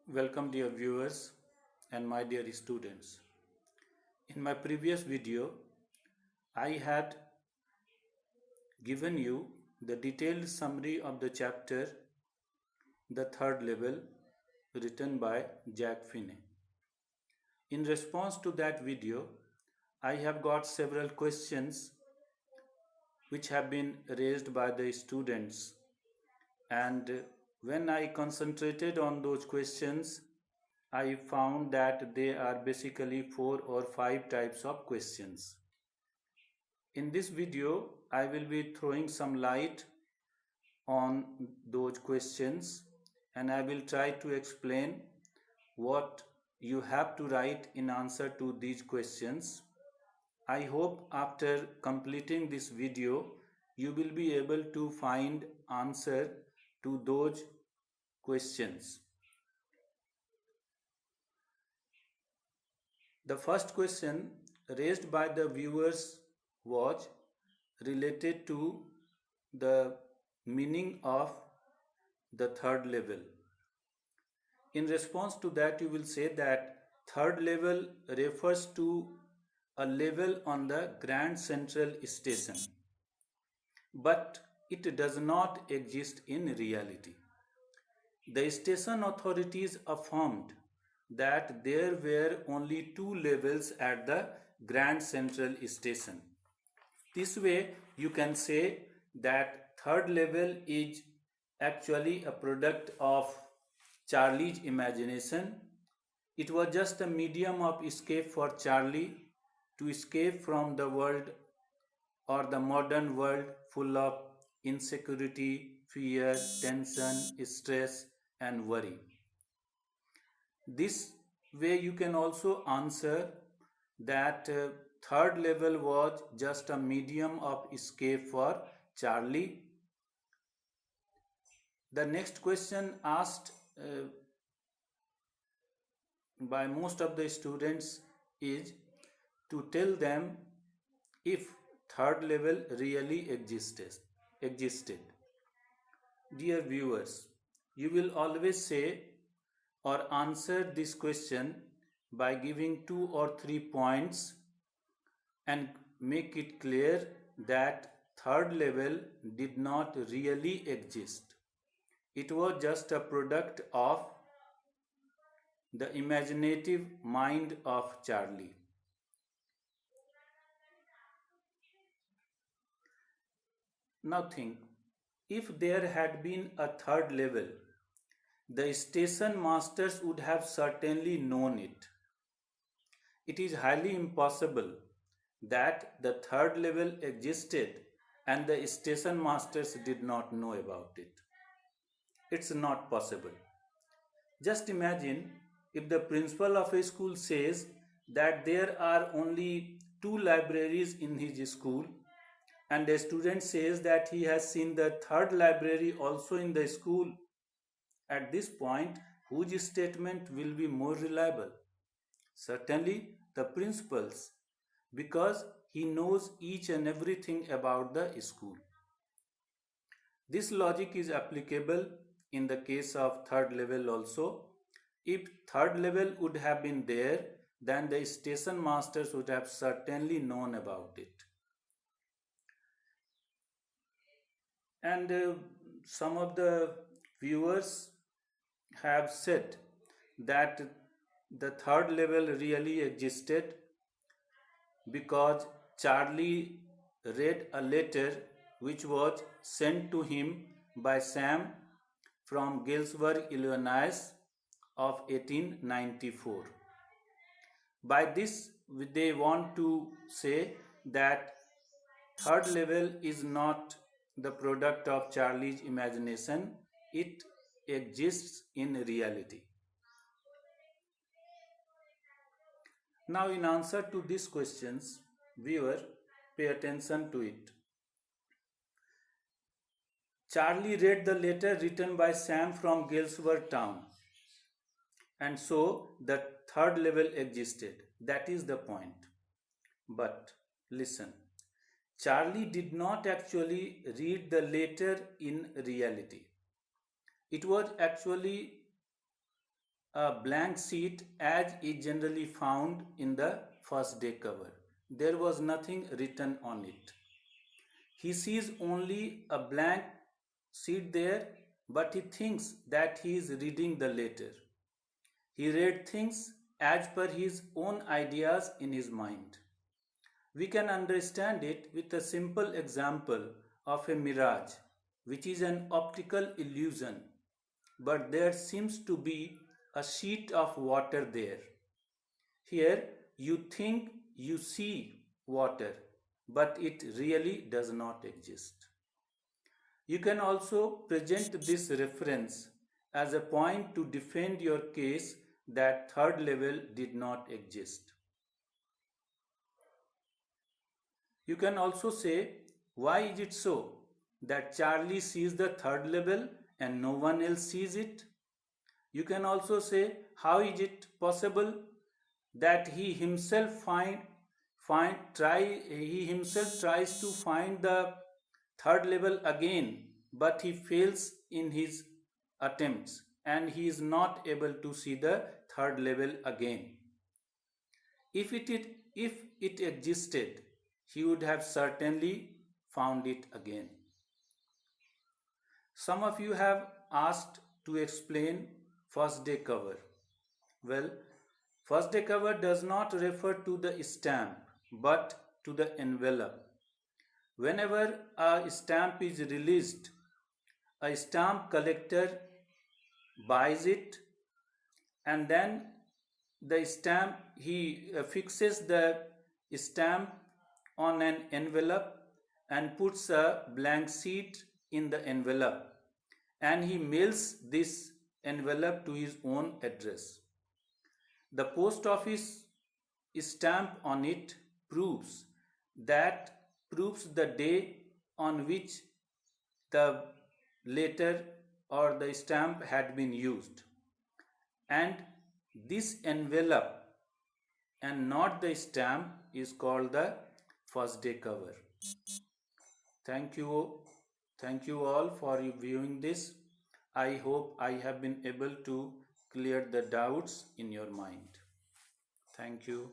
Welcome, dear viewers and my dear students. In my previous video, I had given you the detailed summary of the chapter The Third Level, written by Jack Finney. In response to that video, I have got several questions which have been raised by the students, and when I concentrated on those questions, I found that they are basically 4 or 5 types of questions. In this video, I will be throwing some light on those questions and I will try to explain what you have to write in answer to these questions. I hope after completing this video, you will be able to find answer to those questions. The first question raised by the viewers was related to the meaning of the third level. In response to that, you will say that third level refers to a level on the Grand Central Station, but it does not exist in reality. The station authorities affirmed that there were only 2 levels at the Grand Central Station. This way, you can say that third level is actually a product of Charlie's imagination. It was just a medium of escape for Charlie to escape from the world or the modern world full of insecurity, fear, tension, stress, and worry. This way, you can also answer that third level was just a medium of escape for Charlie. The next question asked by most of the students is to tell them if third level really existed. Dear viewers, you will always say or answer this question by giving 2 or 3 points and make it clear that third level did not really exist. It was just a product of the imaginative mind of Charlie. Now think, if there had been a third level, the station masters would have certainly known it. It is highly impossible that the third level existed and the station masters did not know about it. It's not possible. Just imagine if the principal of a school says that there are only 2 libraries in his school and a student says that he has seen the third library also in the school. At this point, whose statement will be more reliable? Certainly the principal's, because he knows each and everything about the school. This logic is applicable in the case of third level also. If third level would have been there, then the station masters would have certainly known about it. And some of the viewers have said that the third level really existed because Charlie read a letter which was sent to him by Sam from Galesburg, Illinois of 1894. By this, they want to say that third level is not the product of Charlie's imagination, it exists in reality. Now, in answer to these questions, viewer, pay attention to it. Charlie read the letter written by Sam from Galesburg town, and so the third level existed. That is the point. But listen, Charlie did not actually read the letter in reality. It was actually a blank sheet as is generally found in the first day cover. There was nothing written on it. He sees only a blank sheet there, but he thinks that he is reading the letter. He read things as per his own ideas in his mind. We can understand it with a simple example of a mirage, which is an optical illusion, but there seems to be a sheet of water there. Here you think you see water, but it really does not exist. You can also present this reference as a point to defend your case that third level did not exist. You can also say, why is it so that Charlie sees the third level and no one else sees it? You can also say, how is it possible that he himself tries to find the third level again, but he fails in his attempts and he is not able to see the third level again. If it existed, he would have certainly found it again. Some of you have asked to explain first day cover. Well, first day cover does not refer to the stamp but to the envelope. Whenever a stamp is released, a stamp collector buys it and then he fixes the stamp on an envelope and puts a blank sheet in the envelope and he mails this envelope to his own address. The post office stamp on it proves the day on which the letter or the stamp had been used, and this envelope and not the stamp is called the first day cover. Thank you all for viewing this. I hope I have been able to clear the doubts in your mind. Thank you.